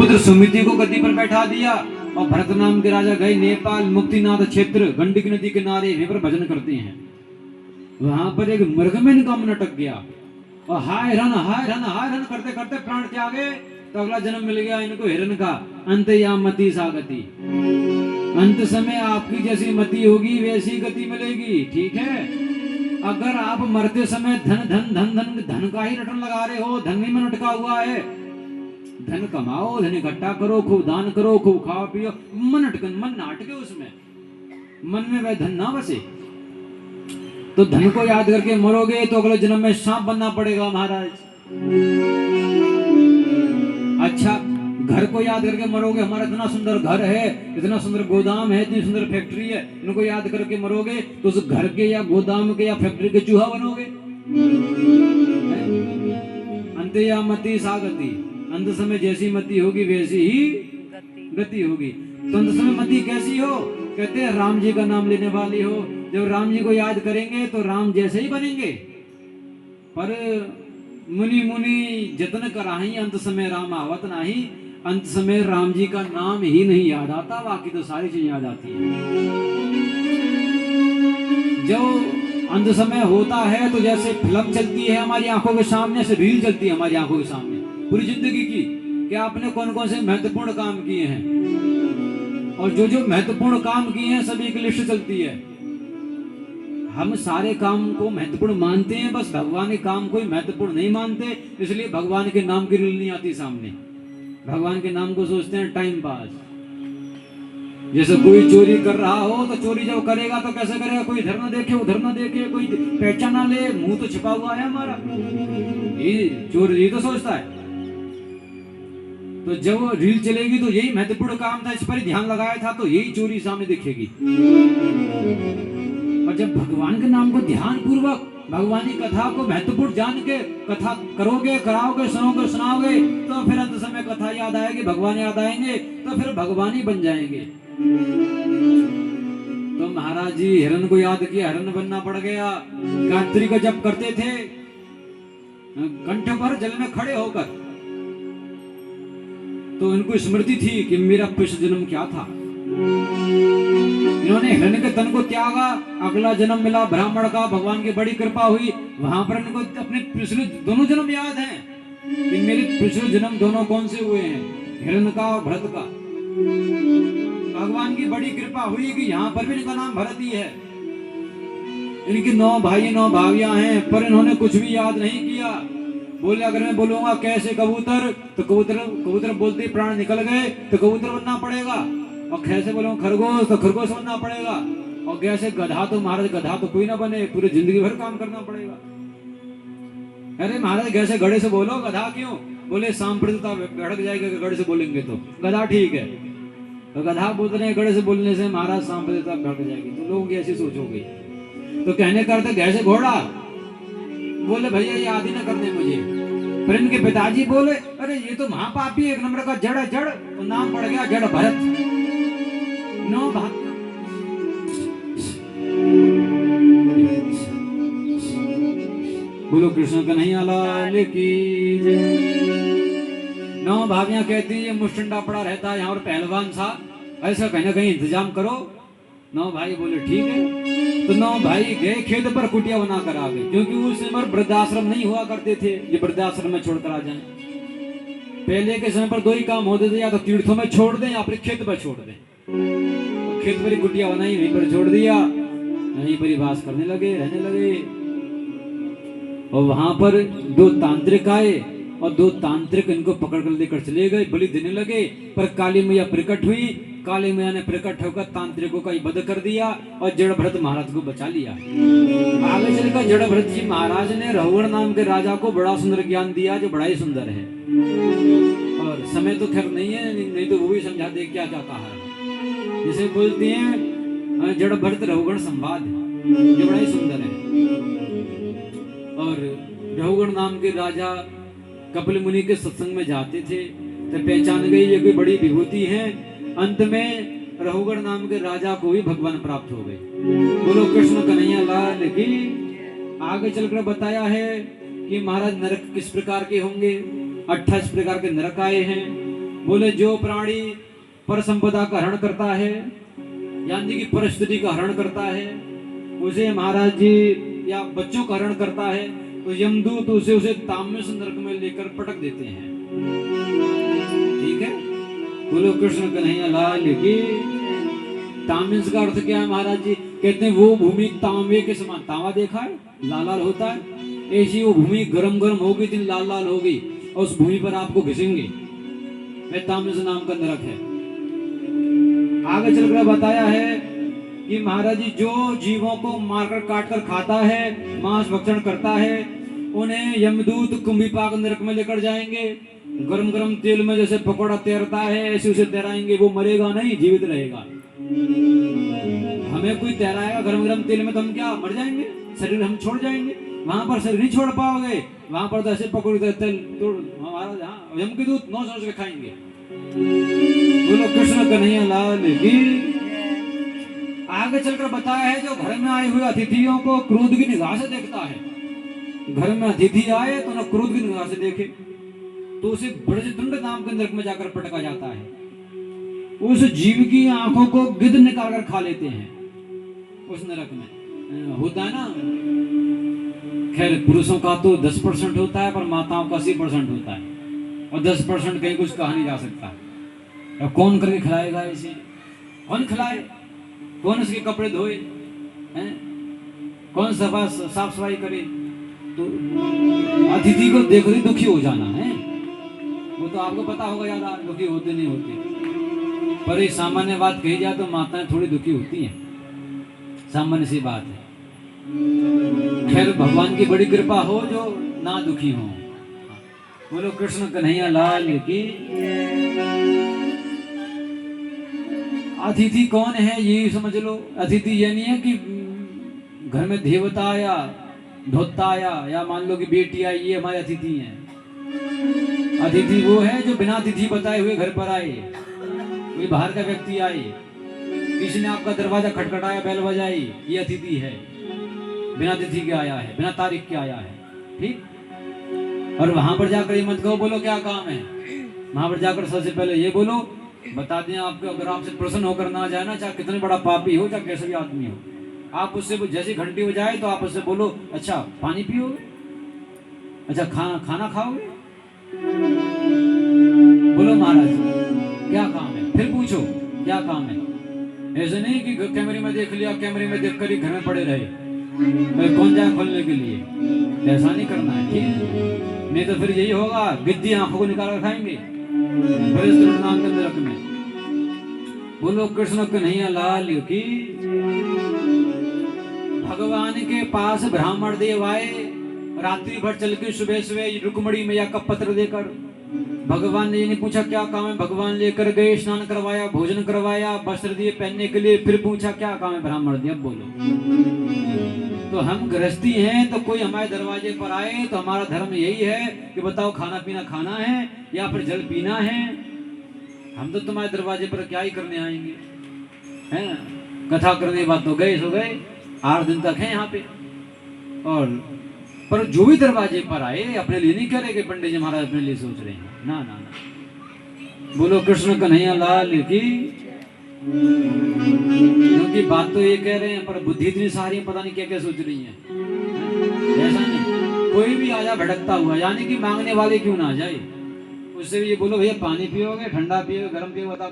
पुत्र सुमिति को गद्दी पर बैठा दिया और भरत नाम के राजा गए नेपाल मुक्तिनाथ क्षेत्र, गंडकी नदी किनारे, वहीं पर भजन करते हैं। वहां पर एक मृग में इनका मन अटक गया और हाय रन हाय रन हाय रन करते करते प्राण त्यागे। तो अगला जन्म मिल गया इनको हिरण का। अंत या मति सागति, अंत समय आपकी जैसी मति होगी वैसी गति मिलेगी। ठीक है, अगर आप मरते समय धन धन धन धन धन का ही रटन लगा रहे हो, धन ही में अटका हुआ है, धन कमाओ, धन इकट्ठा करो, खूब दान करो, खूब खाओ पियो, मन अटकन, मन ना अटके उसमें, मन में वह धन ना बसे, तो धन को याद करके मरोगे तो अगले जन्म में सांप बनना पड़ेगा महाराज। अच्छा, घर को याद करके मरोगे, हमारा इतना सुंदर घर है, इतना सुंदर गोदाम है, इतनी सुंदर फैक्ट्री है, इनको याद करके मरोगे तो उस घर के या गोदाम के या फैक्ट्री के चूहा बनोगे। अंत या मति सागति, अंत समय जैसी मति होगी वैसी ही गति होगी। तो अंत समय मति कैसी हो? कहते हैं राम जी का नाम लेने वाली हो। जब राम जी को याद करेंगे तो राम जैसे ही बनेंगे। पर मुनि मुनि जतन कराही, अंत समय राम आवत नाही। अंत समय राम जी का नाम ही नहीं याद आता, बाकी तो सारी चीजें याद आती है। जो अंत समय होता है तो जैसे फिल्म चलती है हमारी आंखों के सामने, से रील चलती है हमारी आंखों के सामने पूरी जिंदगी की, कि आपने कौन कौन से महत्वपूर्ण काम किए हैं, और जो जो महत्वपूर्ण काम किए हैं सभी की लिस्ट चलती है। हम सारे काम को महत्वपूर्ण मानते हैं, बस भगवान के काम को महत्वपूर्ण नहीं मानते, इसलिए भगवान के नाम की रील नहीं आती सामने। भगवान के नाम को सोचते हैं टाइम पास। जैसे कोई चोरी कर रहा हो तो चोरी जब करेगा तो कैसे करेगा? कोई इधर ना देखे उधर ना देखे, कोई पहचान ना ले, मुंह तो छिपा हुआ है हमारा, ये चोर ये तो सोचता है। तो जब रील चलेगी तो यही महत्वपूर्ण काम था, इस पर ध्यान लगाया था, तो यही चोरी सामने दिखेगी। और जब भगवान के नाम को ध्यान पूर्वक, भगवान की कथा को महत्वपूर्ण जान के कथा करोगे, कराओगे, सुनोगे, सुनाओगे, तो फिर अंत समय कथा याद आएगी, भगवान याद आएंगे, तो फिर भगवान ही बन जाएंगे। तो महाराज जी हिरण को याद किया, हिरण बनना पड़ गया। गायत्री को जप करते थे घंटे भर जल में खड़े होकर, तो इनको स्मृति थी कि मेरा पिछला जन्म क्या था। इन्होंने हिरण्य के तन को त्यागा, अगला जन्म मिला ब्राह्मण का, भगवान की बड़ी कृपा हुई। वहां पर इनको अपने पिछले दोनों जन्म याद हैं कि मेरे पिछले जन्म दोनों कौन से हुए हैं, हिरण्य का और भरत का। भगवान की बड़ी कृपा हुई कि यहाँ पर भी इनका नाम भरत ही है। इनके 9 भाई 9 भाभियां हैं, पर इन्होंने कुछ भी याद नहीं किया। बोले अगर मैं बोलूंगा कैसे कबूतर, तो कबूतर बोलते ही प्राण निकल गए, तो कबूतर बनना पड़ेगा। और कैसे बोलूंगा खरगोश, तो खरगोश बनना पड़ेगा। और कैसे गधा, तो महाराज गधा तो कोई ना बने, पूरी जिंदगी भर काम करना पड़ेगा। अरे महाराज कैसे गधे से बोलो, गधा क्यों? बोले सांप्रदायिकता भड़क जाएगा गधे से बोलेंगे तो, गधा ठीक है। तो गधा बोलते हैं गधे से बोलने से महाराज सांप्रदायिकता भड़क जाएगी, तो लोग ऐसे सोचोगे। तो कहने करते कैसे घोड़ा, बोले भैया ये आदि ना करने मुझे। पर इनके पिताजी बोले अरे ये तो महापापी, एक नंबर का जड़ है, जड़, तो नाम पड़ गया जड़ भरत। 9 भाग, बोलो कृष्ण कन्हैया लाल की जय। 9 भाभियां कहती है मुस्टंडा पड़ा रहता है यहाँ और पहलवान सा, ऐसा कहीं ना कहीं इंतजाम करो। 9 भाई बोले ठीक है। तो 9 भाई गए खेत पर कुटिया बना कर आ गए, क्योंकि उस समय पर वृद्धाश्रम नहीं हुआ करते थे जो वृद्धाश्रम में छोड़कर आ जाए। पहले के समय पर 2 ही काम होते थे, या तो तीर्थों में छोड़ दें या फिर खेत पर छोड़ दें। तो खेत पर ही कुटिया बनाई, वहीं पर छोड़ दिया, वहीं पर ही वास करने लगे, रहने लगे। और वहां पर 2 तांत्रिक आए और 2 तांत्रिक इनको पकड़ कर लेकर चले गए, बलि देने लगे। पर काली मैया प्रकट हुई, काली मैया ने प्रकट होकर तांत्रिकों का वध कर दिया और जड़ भरत महाराज को बचा लिया। आगे चलकर जड़ भरत जी महाराज ने रहुगण नाम के राजा को बड़ा सुंदर ज्ञान दिया, जो बड़ा ही सुंदर है। और समय तो खैर नहीं है, नहीं तो वो भी समझा दे क्या चाहता है। जिसे बोलते हैं जड़ भरत रहुगण संवाद, जो बड़ा ही सुंदर है। और रहुगण नाम के राजा कपिल मुनि के सत्संग में जाते थे, तो पहचान गई ये कोई बड़ी विभूति है। अंत में रहुगण नाम के राजा को भी भगवान प्राप्त हो गए। बोलो कृष्ण कन्हैया लाल की। आगे चलकर बताया है कि महाराज नरक किस प्रकार के होंगे। 28 प्रकार के नरक आए हैं। बोले जो प्राणी पर संपदा का हरण करता है, यानी कि परिस्थिति का हरण करता है, उसे महाराज जी या बच्चों का हरण करता है, तो यमदूत उसे तामस नरक में लेकर पटक देते हैं। ठीक है, बोलो कृष्ण कन्हैया लाल की। तामस का अर्थ क्या है महाराज जी? कहते हैं वो भूमि तांबे के समान, तांबा देखा है लाल लाल होता है, ऐसी वो भूमि गरम गरम होगी, दिन लाल लाल होगी, और उस भूमि पर आपको घिसेंगे। वे तामस नाम का नरक है। आगे चलकर बताया है कि महाराज जी जो जीवों को मारकर काटकर खाता है, मांस भक्षण करता है, उन्हें यमदूत कुंभीपाक नरक में लेकर जाएंगे। गरम गरम तेल में जैसे पकौड़ा तैरता है ऐसे उसे तैराएंगे। वो मरेगा नहीं, जीवित रहेगा। हमें कोई तैराएगा गरम गरम तेल में तो हम क्या मर जाएंगे? शरीर हम छोड़ जाएंगे। वहां पर शरीर नहीं छोड़ पाओगे, वहां पर तो ऐसे पकौड़े तेल तो हमारा यमदूत नौ सोच के खाएंगे। बोलो कृष्ण कन्हैया लाल की। आगे चलकर बताया है जो घर में आए हुए अतिथियों को क्रोध की निगाह से देखता है। घर में अतिथि आए तो ना क्रोध की निगाह से देखे तो उसे ब्रजदंड नाम के नरक में जाकर पटका जाता है। उस जीव की आंखों को गिद्ध निकाल कर खा लेते हैं उस नरक में। होता है ना, खैर पुरुषों का तो 10% होता है, पर माताओं का 80% होता है, और 10% कहीं कुछ कहा नहीं जा सकता। अब कौन करके खिलाएगा इसे? कौन खिलाए? कौन इसके कपड़े धोए हैं? कौन साफ सफाई करे? तो अतिथि को देखो ही दुखी हो जाना है। वो तो आपको पता होगा, ज्यादा दुखी होते नहीं होते, पर एक सामान्य बात कही जाए तो माताएं थोड़ी दुखी होती हैं, सामान्य सी बात है। खैर भगवान की बड़ी कृपा हो जो ना दुखी हो। बोलो कृष्ण कन्हैया लाल की। अतिथि कौन है ये समझ लो। अतिथि ये नहीं है कि घर में देवता आया, धोता आया, या मान लो कि बेटी आई, ये हमारे अतिथि हैं। अतिथि वो है जो बिना अतिथि बताए हुए घर पर आए। कोई बाहर का व्यक्ति आए, किसी ने आपका दरवाजा खटखटाया, बैल बजाई, ये अतिथि है। बिना अतिथि के आया है, बिना तारीख के आया है। ठीक। और वहां पर जाकर ये मत कहो बोलो क्या काम है। वहां पर जाकर सबसे पहले ये बोलो, बता दें आपको, अगर आपसे प्रसन्न होकर ना जाए ना, चाहे कितने बड़ा पापी हो, चाहे कैसे भी आदमी हो, आप उससे जैसी घंटी बजाए तो आप उससे बोलो अच्छा पानी पियोगे, अच्छा खाना खाओगे, बोलो महाराज क्या काम है, फिर पूछो क्या काम है। ऐसे नहीं कि कैमरे में देख लिया, कैमरे में देखकर ही घर में पड़े रहे, कौन जाए खोलने के लिए। ऐसा नहीं करना है, ठीक है? नहीं तो फिर यही होगा, गिद्दी आंखों को निकाल कर खाएंगे नाम के नरक में। बोलो कृष्ण कन्हैया लाल की। भगवान के पास ब्राह्मण देव आए, रात्रि भर चल के सुबह सुबह रुक्मणी मैया का पत्र देकर। भगवान ने ये नहीं पूछा क्या काम है, भगवान लेकर गए, स्नान करवाया, भोजन करवाया, वस्त्र दिए पहनने के लिए, फिर पूछा क्या काम है ब्राह्मण देव बोलो। तो हम गृहस्थी हैं, तो कोई हमारे दरवाजे पर आए तो हमारा धर्म यही है कि बताओ खाना पीना खाना है या फिर जल पीना है। हम तो तुम्हारे दरवाजे पर क्या ही करने आएंगे, हैं? कथा करने बात तो गए सो गए, 8 दिन तक है यहाँ पे। और पर जो भी दरवाजे पर आए अपने लिए नहीं कह रहे कि पंडित जी महाराज अपने लिए सोच रहे हैं, ना ना ना। बोलो कृष्ण कन्हैया लाल की। क्योंकि बात तो ये कह रहे हैं पर बुद्धि इतनी सारी पता नहीं क्या क्या सोच रही है। ऐसा नहीं, कोई भी आजा भटकता हुआ, यानी कि मांगने वाले क्यों ना जाए, उससे भी ये बोलो भैया पानी पियोगे, ठंडा पियोगे, गर्म पियोगे, बताओ।